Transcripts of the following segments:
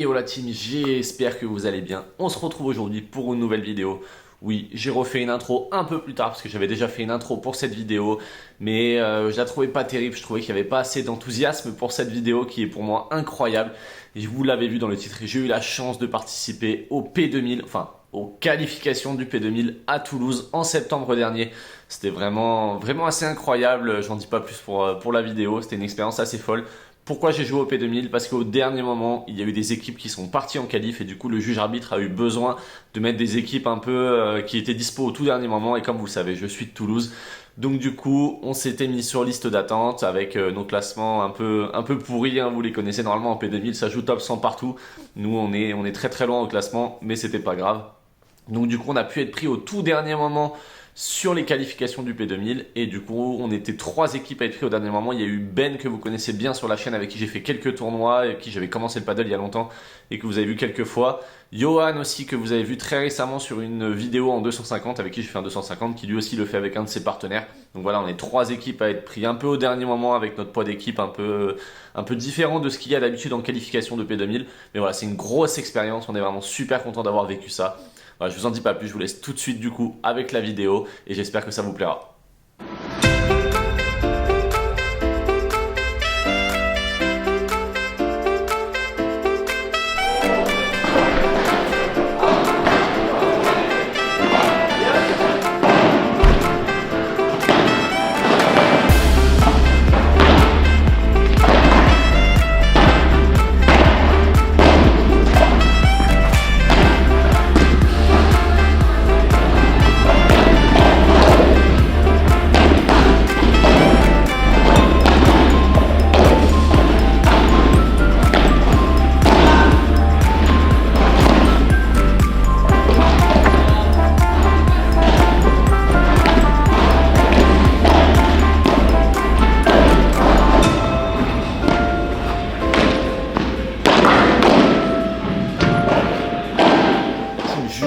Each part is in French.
Yo la team, j'espère que vous allez bien. On se retrouve aujourd'hui pour une nouvelle vidéo. Oui, j'ai refait une intro un peu plus tard parce que j'avais déjà fait une intro pour cette vidéo, mais je la trouvais pas terrible. Je trouvais qu'il n'y avait pas assez d'enthousiasme pour cette vidéo qui est pour moi incroyable. Et vous l'avez vu dans le titre, j'ai eu la chance de participer au P2000, enfin aux qualifications du P2000 à Toulouse en septembre dernier. C'était vraiment assez incroyable. J'en dis pas plus pour la vidéo. C'était une expérience assez folle. Pourquoi j'ai joué au P2000? Parce qu'au dernier moment, il y a eu des équipes qui sont parties en qualif et du coup le juge arbitre a eu besoin de mettre des équipes un peu qui étaient dispo au tout dernier moment, et comme vous le savez, je suis de Toulouse. Donc du coup, on s'était mis sur liste d'attente avec nos classements un peu pourris, hein, vous les connaissez normalement en P2000, ça joue top 100 partout. Nous on est très très loin au classement, mais c'était pas grave. Donc du coup, on a pu être pris au tout dernier moment sur les qualifications du P2000 et du coup, on était trois équipes à être pris au dernier moment. Il y a eu Ben que vous connaissez bien sur la chaîne avec qui j'ai fait quelques tournois et avec qui j'avais commencé le paddle il y a longtemps et que vous avez vu quelques fois. Johan aussi que vous avez vu très récemment sur une vidéo en 250 avec qui j'ai fait un 250 qui lui aussi le fait avec un de ses partenaires. Donc voilà, on est trois équipes à être pris un peu au dernier moment avec notre poids d'équipe un peu différent de ce qu'il y a d'habitude en qualification de P2000. Mais voilà, c'est une grosse expérience, on est vraiment super content d'avoir vécu ça. Voilà, je vous en dis pas plus, je vous laisse tout de suite du coup avec la vidéo et j'espère que ça vous plaira.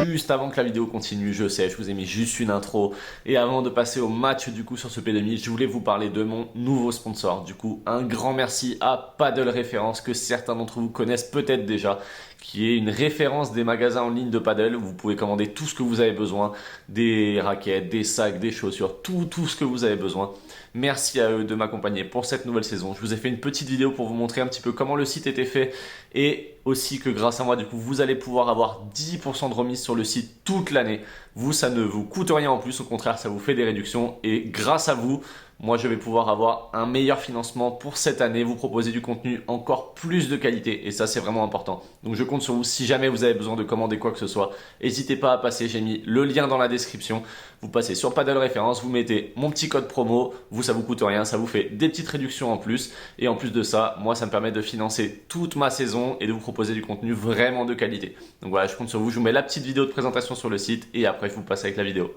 Juste avant que la vidéo continue, je sais, je vous ai mis juste une intro. Et avant de passer au match du coup sur ce P2000, je voulais vous parler de mon nouveau sponsor. Du coup, un grand merci à Paddle Référence que certains d'entre vous connaissent peut-être déjà, qui est une référence des magasins en ligne de paddle. Vous pouvez commander tout ce que vous avez besoin, des raquettes, des sacs, des chaussures, tout ce que vous avez besoin. Merci à eux de m'accompagner pour cette nouvelle saison. Je vous ai fait une petite vidéo pour vous montrer un petit peu comment le site était fait et aussi que grâce à moi, du coup, vous allez pouvoir avoir 10% de remise sur le site toute l'année. Vous, ça ne vous coûte rien en plus, au contraire, ça vous fait des réductions et grâce à vous, moi, je vais pouvoir avoir un meilleur financement pour cette année, vous proposer du contenu encore plus de qualité et ça, c'est vraiment important. Donc, je compte sur vous. Si jamais vous avez besoin de commander quoi que ce soit, n'hésitez pas à passer. J'ai mis le lien dans la description. Vous passez sur Paddle Référence, vous mettez mon petit code promo. Vous, ça vous coûte rien, ça vous fait des petites réductions en plus. Et en plus de ça, moi, ça me permet de financer toute ma saison et de vous proposer du contenu vraiment de qualité. Donc voilà, je compte sur vous. Je vous mets la petite vidéo de présentation sur le site et après, je vous passe avec la vidéo.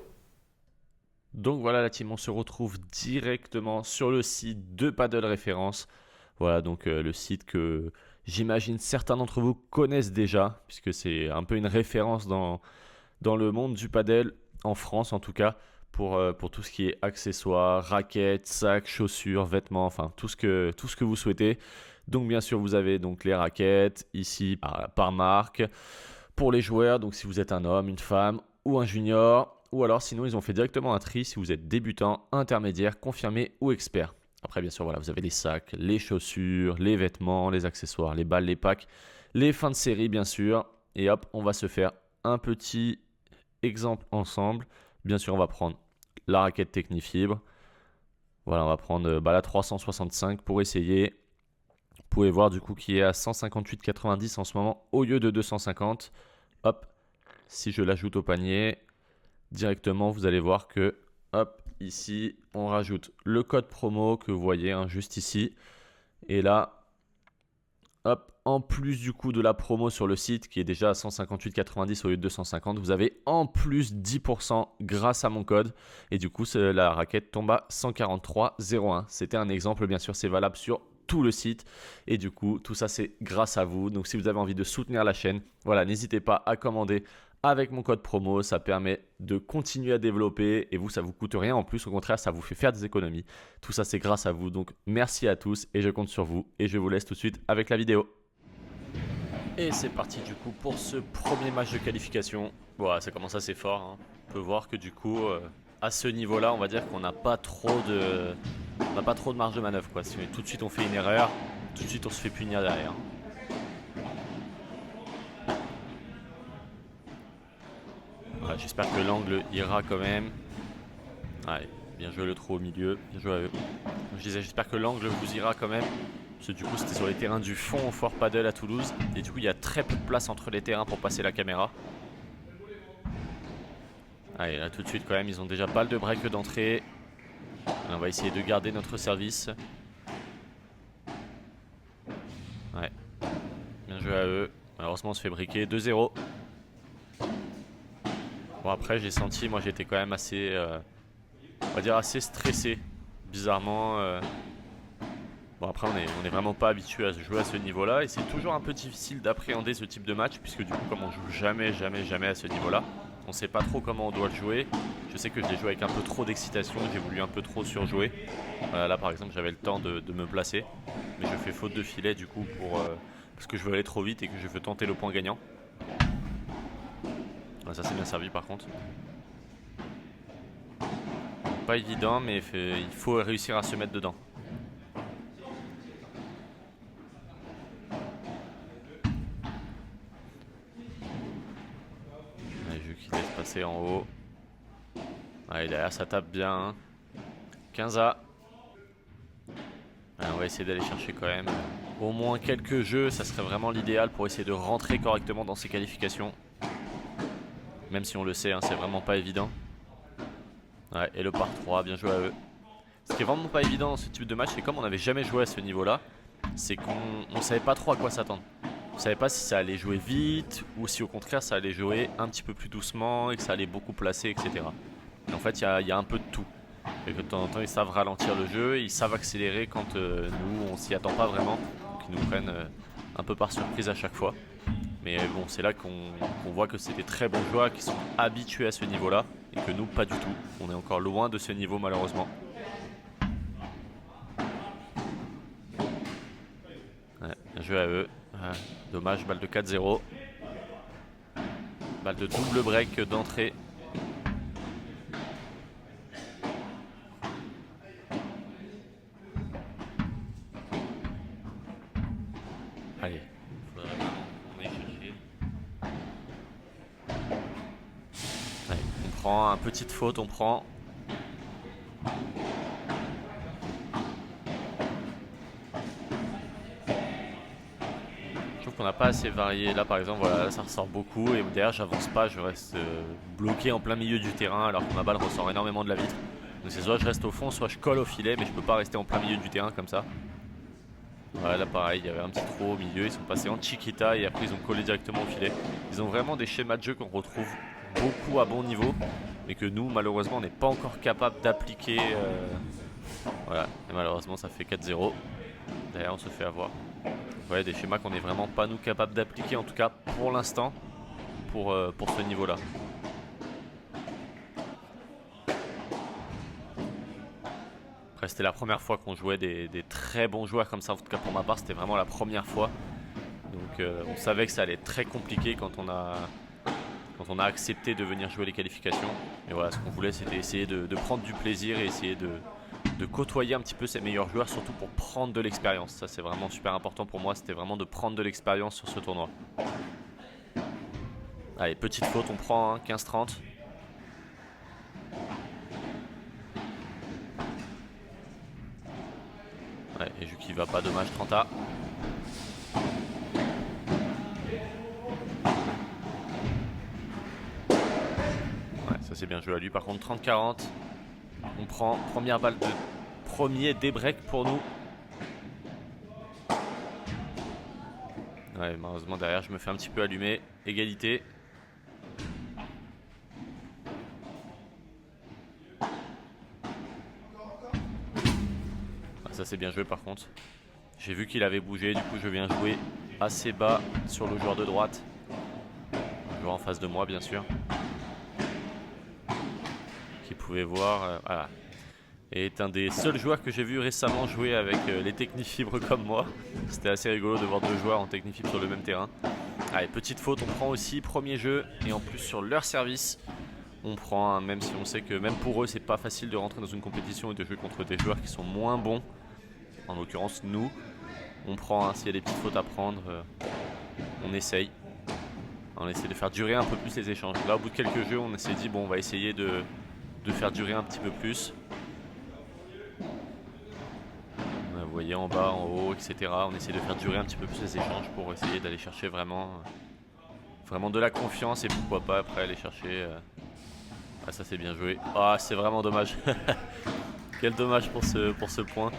Donc voilà la team, on se retrouve directement sur le site de Paddle Référence. Voilà donc le site que j'imagine certains d'entre vous connaissent déjà, puisque c'est un peu une référence dans le monde du paddle, en France en tout cas, pour tout ce qui est accessoires, raquettes, sacs, chaussures, vêtements, enfin tout ce que vous souhaitez. Donc bien sûr vous avez donc les raquettes ici par marque pour les joueurs, donc si vous êtes un homme, une femme ou un junior. Ou alors sinon ils ont fait directement un tri si vous êtes débutant, intermédiaire, confirmé ou expert. Après bien sûr voilà, vous avez les sacs, les chaussures, les vêtements, les accessoires, les balles, les packs, les fins de série bien sûr. Et hop, on va se faire un petit exemple ensemble. Bien sûr on va prendre la raquette Technifibre. Voilà, on va prendre la 365 pour essayer. Vous pouvez voir du coup qui est à 158,90 en ce moment au lieu de 250. Hop, si je l'ajoute au panier, directement vous allez voir que hop ici on rajoute le code promo que vous voyez hein, juste ici et là hop en plus du coup de la promo sur le site qui est déjà à 158,90 au lieu de 250, vous avez en plus 10% grâce à mon code et du coup la raquette tombe à 143,01. C'était un exemple, bien sûr c'est valable sur tout le site et du coup tout ça c'est grâce à vous. Donc si vous avez envie de soutenir la chaîne, voilà, n'hésitez pas à commander avec mon code promo, ça permet de continuer à développer et vous, ça ne vous coûte rien. En plus, au contraire, ça vous fait faire des économies. Tout ça, c'est grâce à vous. Donc, merci à tous et je compte sur vous. Et je vous laisse tout de suite avec la vidéo. Et c'est parti du coup pour ce premier match de qualification. Voilà, ça commence assez fort, hein. On peut voir que du coup, à ce niveau-là, on va dire qu'on n'a pas trop de, marge de manœuvre, quoi. Si tout de suite on fait une erreur, tout de suite on se fait punir derrière. Voilà, j'espère que l'angle ira quand même. Allez, bien joué le trou au milieu, bien joué à eux. Je disais, j'espère que l'angle vous ira quand même. Parce que du coup, c'était sur les terrains du fond au Fort Paddle à Toulouse. Et du coup, il y a très peu de place entre les terrains pour passer la caméra. Allez, là tout de suite quand même, ils ont déjà balle de break d'entrée. On va essayer de garder notre service. Ouais. Bien joué à eux. Malheureusement, on se fait briquer 2-0. Bon, après, j'ai senti, moi j'étais quand même assez, on va dire assez stressé. Bizarrement. Bon, après, on est vraiment pas habitué à jouer à ce niveau-là. Et c'est toujours un peu difficile d'appréhender ce type de match. Puisque du coup, comme on joue jamais à ce niveau-là, on sait pas trop comment on doit le jouer. Je sais que je l'ai joué avec un peu trop d'excitation, j'ai voulu un peu trop surjouer. Là par exemple j'avais le temps de me placer, mais je fais faute de filet du coup parce que je veux aller trop vite et que je veux tenter le point gagnant. Ça c'est bien servi par contre. Pas évident, mais il faut réussir à se mettre dedans. Je qui laisse passer en haut. Allez, derrière ça tape bien, hein. 15A. On va essayer d'aller chercher quand même au moins quelques jeux, ça serait vraiment l'idéal pour essayer de rentrer correctement dans ces qualifications. Même si on le sait, hein, c'est vraiment pas évident. Ouais, et le par 3, bien joué à eux. Ce qui est vraiment pas évident dans ce type de match, c'est comme on n'avait jamais joué à ce niveau-là, c'est qu'on savait pas trop à quoi s'attendre. On savait pas si ça allait jouer vite ou si au contraire ça allait jouer un petit peu plus doucement et que ça allait beaucoup placer, etc. Et en fait, il y a un peu de tout. Et que de temps en temps, ils savent ralentir le jeu, ils savent accélérer quand nous, on s'y attend pas vraiment. Donc ils nous prennent un peu par surprise à chaque fois. Mais bon, c'est là qu'on voit que c'est des très bons joueurs qui sont habitués à ce niveau-là. Et que nous, pas du tout. On est encore loin de ce niveau, malheureusement. Ouais, bien joué à eux. Dommage, balle de 4-0. Balle de double break d'entrée. Allez, faudrait qu'on aille chercher. Allez, on prend une petite faute, on prend. Je trouve qu'on n'a pas assez varié. Là par exemple, voilà, ça ressort beaucoup et derrière j'avance pas, je reste bloqué en plein milieu du terrain alors que ma balle ressort énormément de la vitre. Donc c'est soit je reste au fond, soit je colle au filet, mais je peux pas rester en plein milieu du terrain comme ça. Voilà, là pareil, il y avait un petit trou au milieu, ils sont passés en chiquita et après ils ont collé directement au filet. Ils ont vraiment des schémas de jeu qu'on retrouve beaucoup à bon niveau, mais que nous malheureusement on n'est pas encore capable d'appliquer. Voilà, et malheureusement ça fait 4-0. Derrière on se fait avoir. Ouais, des schémas qu'on n'est vraiment pas nous capables d'appliquer, en tout cas pour l'instant, pour ce niveau-là. Après c'était la première fois qu'on jouait des très bons joueurs comme ça, en tout cas pour ma part c'était vraiment la première fois. Donc on savait que ça allait être très compliqué quand on a accepté de venir jouer les qualifications. Et voilà, ce qu'on voulait c'était essayer de prendre du plaisir et essayer de côtoyer un petit peu ces meilleurs joueurs, surtout pour prendre de l'expérience. Ça c'est vraiment super important pour moi, c'était vraiment de prendre de l'expérience sur ce tournoi. Allez, petite faute, on prend, hein, 15-30. Ouais, et Juki va pas, dommage, 30A. Ouais, ça c'est bien joué à lui. Par contre, 30-40. On prend première balle de premier débreak pour nous. Ouais, malheureusement derrière je me fais un petit peu allumer. Égalité. Ah, ça c'est bien joué par contre. J'ai vu qu'il avait bougé, du coup je viens jouer assez bas sur le joueur de droite. Le joueur en face de moi bien sûr. Qui pouvait voir, voilà. Et est un des seuls joueurs que j'ai vu récemment jouer avec les technifibres comme moi. C'était assez rigolo de voir deux joueurs en technifibre sur le même terrain. Allez, petite faute, on prend aussi premier jeu. Et en plus sur leur service, on prend, même si on sait que même pour eux, c'est pas facile de rentrer dans une compétition et de jouer contre des joueurs qui sont moins bons. En l'occurrence, nous. On prend, s'il y a des petites fautes à prendre, on essaye. On essaie de faire durer un peu plus les échanges. Là, au bout de quelques jeux, on s'est dit, bon, on va essayer de faire durer un petit peu plus. Vous voyez, en bas, en haut, etc. On essaie de faire durer un petit peu plus les échanges pour essayer d'aller chercher vraiment de la confiance et pourquoi pas après aller chercher... Ah, ça c'est bien joué. Ah, c'est vraiment dommage. Quel dommage pour ce point.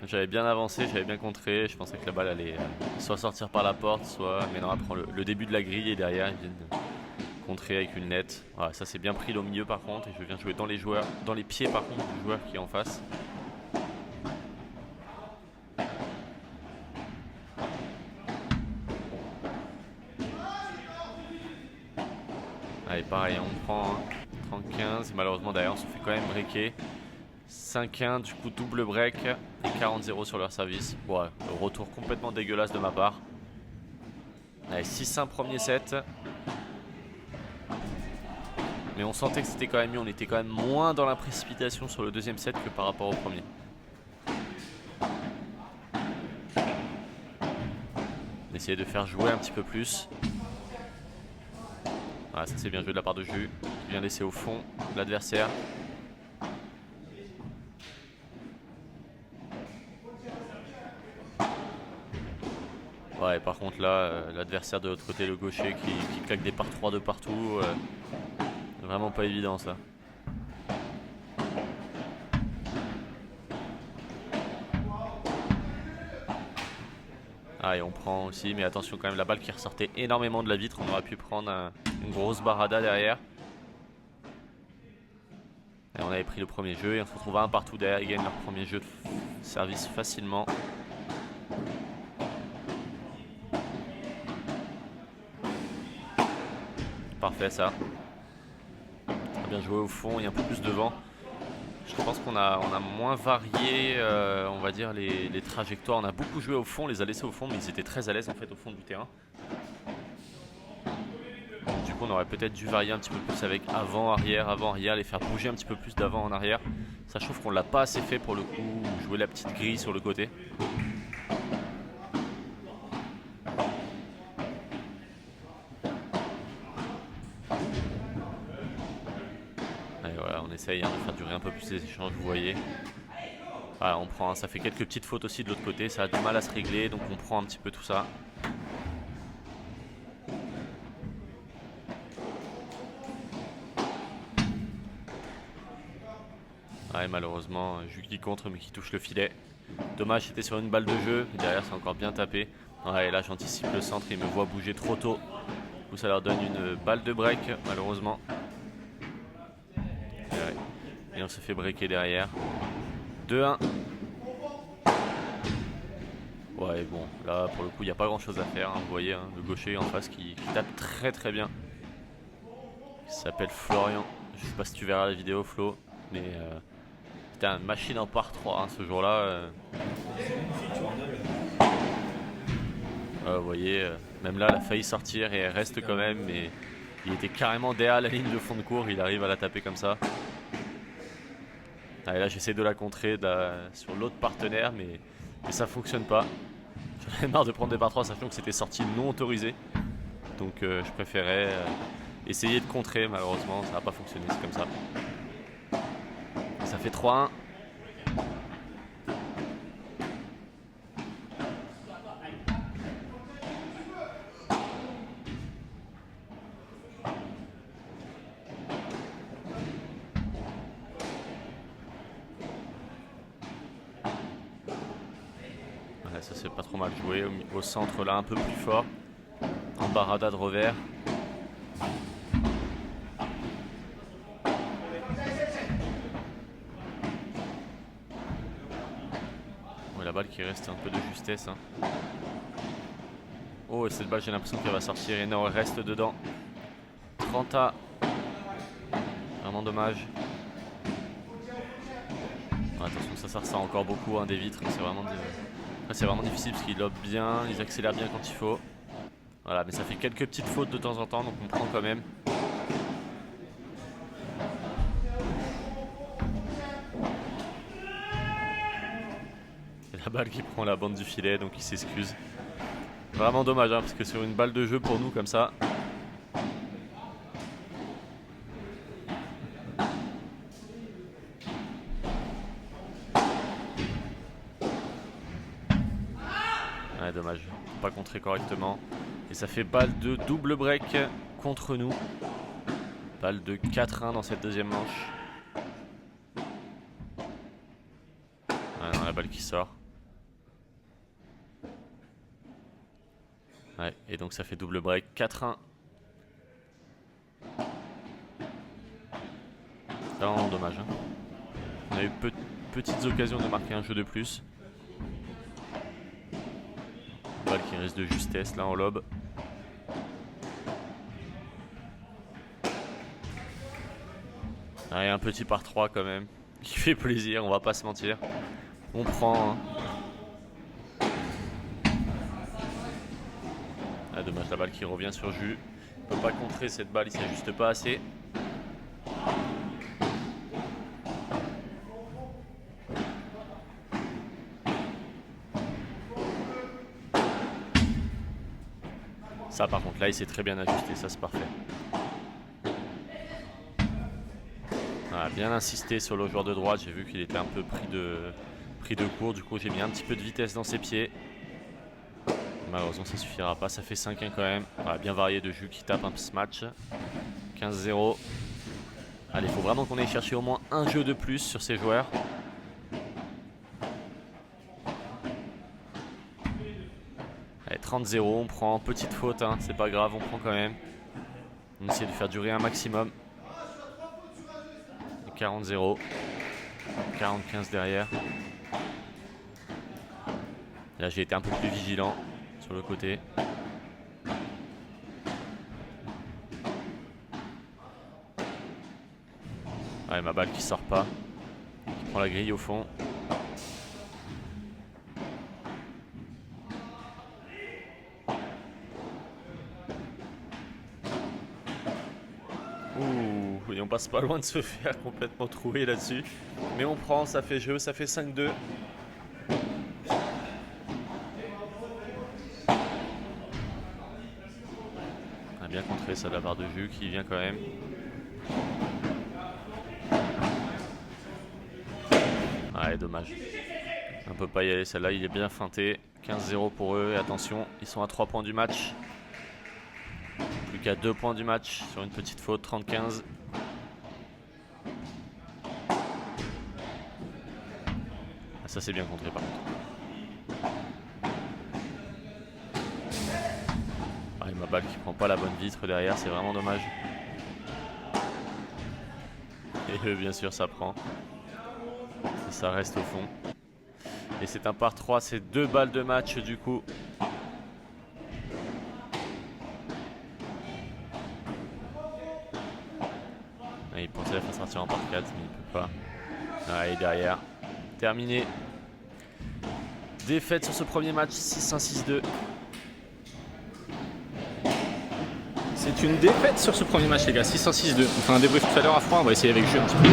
J'avais bien avancé, j'avais bien contré. Je pensais que la balle allait soit sortir par la porte, soit... Mais non, elle prend le début de la grille et derrière, ils viennent contrer avec une nette. Voilà, ça c'est bien pris au milieu par contre. Et je viens jouer dans les pieds par contre du joueur qui est en face. Allez, pareil, on prend 30-15. Malheureusement, derrière, on se fait quand même breaker. 5-1, du coup, double break et 40-0 sur leur service. Ouais, retour complètement dégueulasse de ma part. Allez, 6-1 premier set. Mais on sentait que c'était quand même mieux. On était quand même moins dans la précipitation sur le deuxième set que par rapport au premier. On essayait de faire jouer un petit peu plus. Voilà, ça c'est bien joué de la part de Jus, qui vient laisser au fond l'adversaire. Ouais, par contre là, l'adversaire de l'autre côté, le gaucher, qui claque des par 3 de partout. Vraiment pas évident ça. Ah, et on prend aussi, mais attention quand même, la balle qui ressortait énormément de la vitre. On aurait pu prendre une grosse barada derrière. Et on avait pris le premier jeu et on se retrouve à un partout derrière. Ils gagnent leur premier jeu de service facilement. Parfait ça. Très bien joué au fond et un peu plus devant. Je pense qu'on a moins varié, on va dire, les trajectoires. On a beaucoup joué au fond, on les a laissés au fond, mais ils étaient très à l'aise en fait au fond du terrain. Du coup, on aurait peut-être dû varier un petit peu plus avec avant, arrière, les faire bouger un petit peu plus d'avant en arrière. Ça, je trouve qu'on l'a pas assez fait pour le coup, jouer la petite grille sur le côté. Et voilà, on essaye de faire durer un peu plus les échanges, vous voyez. Voilà, on prend, ça fait quelques petites fautes aussi de l'autre côté, ça a du mal à se régler, donc on prend un petit peu tout ça. Ouais, malheureusement, Jus qui contre mais qui touche le filet. Dommage, c'était sur une balle de jeu, et derrière c'est encore bien tapé. Ouais, et là j'anticipe le centre, il me voit bouger trop tôt. Du coup ça leur donne une balle de break, malheureusement. Et on se fait breaker derrière. 2-1. Ouais, bon, là pour le coup il n'y a pas grand chose à faire, hein, vous voyez, hein, le gaucher en face qui tape très très bien. Il s'appelle Florian, je sais pas si tu verras la vidéo Flo, mais c'était une machine en par 3 hein, ce jour-là. Vous voyez, même là elle a failli sortir et elle reste quand même, mais il était carrément derrière la ligne de fond de cours, il arrive à la taper comme ça. Ah, et là j'essaie de la contrer sur l'autre partenaire, mais ça fonctionne pas. J'en avais marre de prendre des par 3 sachant que c'était sorti non autorisé. Donc je préférais essayer de contrer, malheureusement ça n'a pas fonctionné, c'est comme ça. Ça fait 3-1. Ouais, ça c'est pas trop mal joué, au centre là un peu plus fort. En barada de revers. Ouais, la balle qui reste un peu de justesse. Hein. Oh, et cette balle j'ai l'impression qu'elle va sortir et non, elle reste dedans. 30A. Vraiment dommage. Ouais, attention, ça ressort encore beaucoup hein, des vitres. C'est vraiment difficile parce qu'ils lobent bien, ils accélèrent bien quand il faut. Voilà, mais ça fait quelques petites fautes de temps en temps, donc on prend quand même. Et la balle qui prend la bande du filet, donc il s'excuse. Vraiment dommage, hein, parce que sur une balle de jeu pour nous comme ça. Ouais, dommage, pas contré correctement. Et ça fait balle de double break contre nous. Balle de 4-1 dans cette deuxième manche. Ouais, non, la balle qui sort. Ouais, et donc ça fait double break 4-1. C'est vraiment dommage. Hein. On a eu petites occasions de marquer un jeu de plus. Balle qui reste de justesse là en lob. Ah, et un petit par 3 quand même, qui fait plaisir, on va pas se mentir. On prend. Hein. Ah, dommage, la balle qui revient sur Jus. Il peut pas contrer cette balle, il s'ajuste pas assez. Ça par contre là il s'est très bien ajusté, ça c'est parfait. Voilà, bien insisté sur le joueur de droite, j'ai vu qu'il était un peu pris de court, du coup j'ai mis un petit peu de vitesse dans ses pieds. Malheureusement ça suffira pas, ça fait 5-1 quand même. Voilà, bien varié de Jus qui tape un ce match. 15-0. Allez, il faut vraiment qu'on aille chercher au moins un jeu de plus sur ces joueurs. Allez, 30-0, on prend petite faute, hein, c'est pas grave, on prend quand même. On essaie de faire durer un maximum. 40-0. 40-15 derrière. Là j'ai été un peu plus vigilant sur le côté. Ouais, ma balle qui sort pas. Qui prend la grille au fond. Ouh, et on passe pas loin de se faire complètement trouver là-dessus. Mais on prend, ça fait jeu, ça fait 5-2. On a bien contré ça de la barre de Jus qui vient quand même. Ouais, dommage. On peut pas y aller, celle-là, il est bien feinté. 15-0 pour eux, et attention, ils sont à 3 points du match. Plus qu'à 2 points du match sur une petite faute, 30-15. Ah, ça c'est bien contré par contre. Ah, ma balle qui prend pas la bonne vitre derrière, c'est vraiment dommage. Et bien sûr ça prend. Et ça reste au fond. Et c'est un par 3, c'est 2 balles de match du coup. Il pensait la faire sortir en par 4, mais il peut pas. Ah, et derrière, terminé. Défaite sur ce premier match, 6-1, 6-2. C'est une défaite sur ce premier match les gars, 6-1, 6-2. On fait un débrief tout à l'heure à froid, on va essayer avec Jus un petit peu.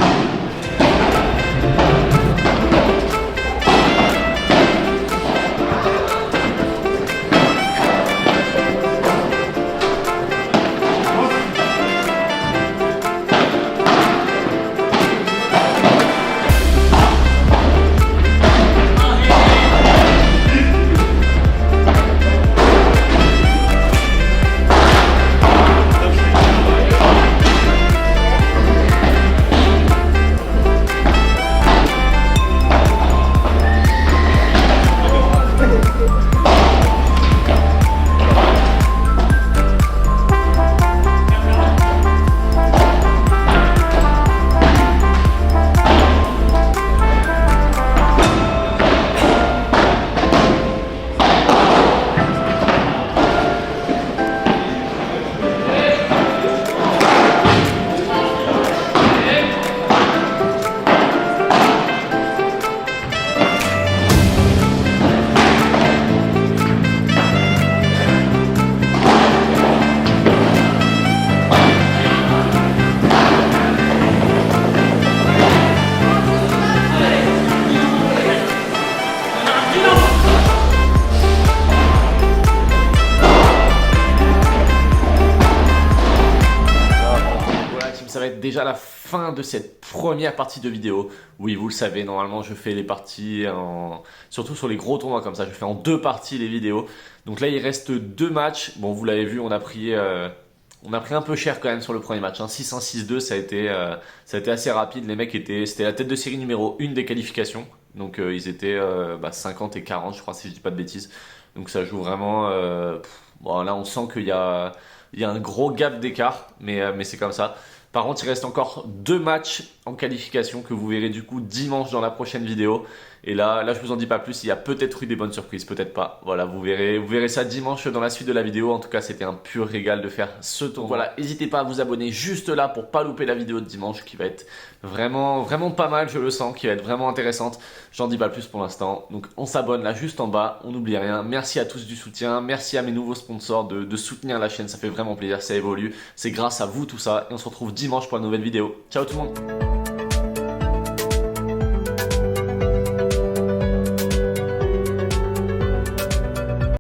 être déjà la fin de cette première partie de vidéo. Oui, vous le savez, normalement je fais les parties surtout sur les gros tournois comme ça, je fais en 2 parties les vidéos. Donc là il reste 2 matchs. Bon, vous l'avez vu, on a pris un peu cher quand même sur le premier match. 6-1, 6-2, ça a été assez rapide. Les mecs c'était la tête de série numéro 1 des qualifications. Donc ils étaient 50 et 40, je crois, si je dis pas de bêtises. Donc ça joue vraiment. Bon, là on sent qu'il y a un gros gap d'écart, mais c'est comme ça. Par contre, il reste encore 2 matchs en qualification que vous verrez du coup dimanche dans la prochaine vidéo. Et là, je vous en dis pas plus. Il y a peut-être eu des bonnes surprises, peut-être pas. Voilà, vous verrez ça dimanche dans la suite de la vidéo. En tout cas, c'était un pur régal de faire ce tournoi. Voilà, n'hésitez pas à vous abonner juste là pour pas louper la vidéo de dimanche qui va être vraiment, vraiment pas mal, je le sens, qui va être vraiment intéressante. J'en dis pas plus pour l'instant. Donc, on s'abonne là juste en bas. On n'oublie rien. Merci à tous du soutien. Merci à mes nouveaux sponsors de soutenir la chaîne. Ça fait vraiment plaisir. Ça évolue. C'est grâce à vous tout ça. Et on se retrouve dimanche pour une nouvelle vidéo. Ciao tout le monde!